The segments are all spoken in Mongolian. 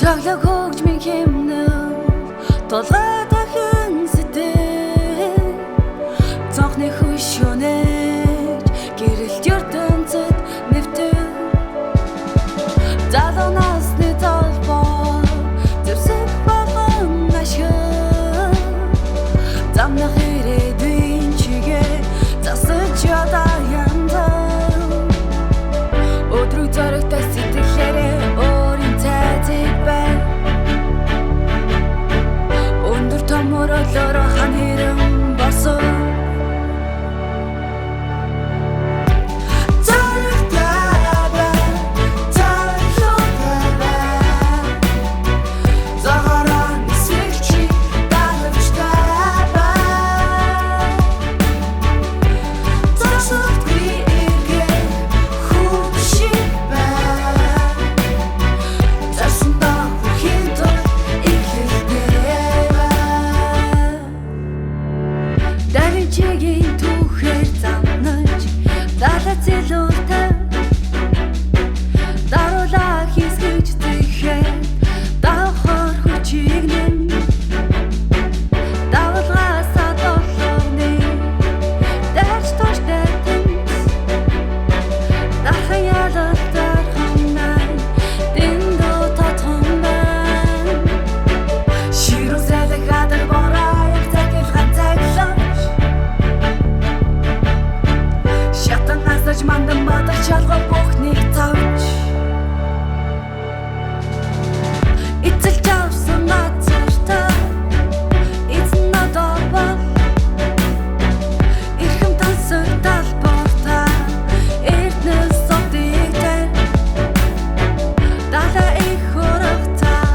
Цоглог хөгжмийн хэмнэл тулгай дахин сэтгэл цонхны хөшөөнэж гэрэлт ертөнцөд нэвтэн залуу насны толбоо зэвсэг болгон ашиг замнах ирээдүйн чигээ засаж ядаа янзаа өдрөг зоригтой сэтгэлээрээ өөрийн цайзыг бай өндөр томоролоор хан хэрэн босон Даричигийн түүхээр замнаж далаа зэлүүртэй даруулаа хийсгэж зэхээ давхар хүчиг нэм давалгаасаа долооны дэж тоштэй тэнс дахаялалтар ханай дэндөө татханай ширүүсэлэг гадар бораа цагэл хацаглаа мандан бадар чалга бүхнийг тавч эцэл тавсан нацартай эзэн надава ирхэм тансаг талбартай эрдэнэс содигтэй далаа их хорогтой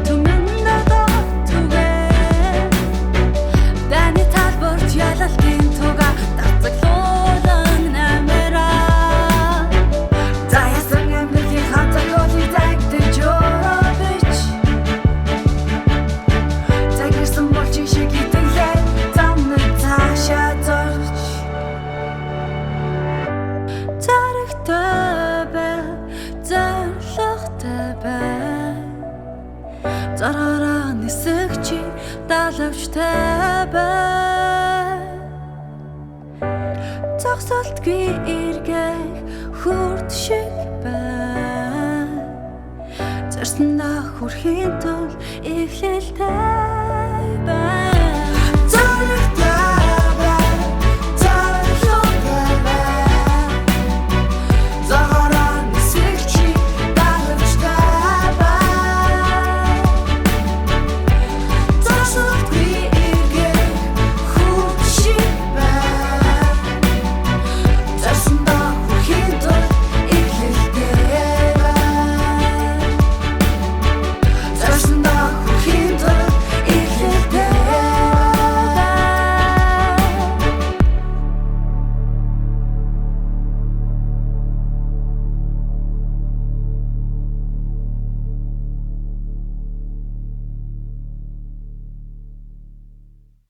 түмэн надад түгээ даны талбарт ялалтын туга тацаглуулан Зараараа нисэгчи далавчтай бай Цогцолтгүй эргэх хүрд шиг бай Зарсандаа хүрхийн тул эхлэлтэй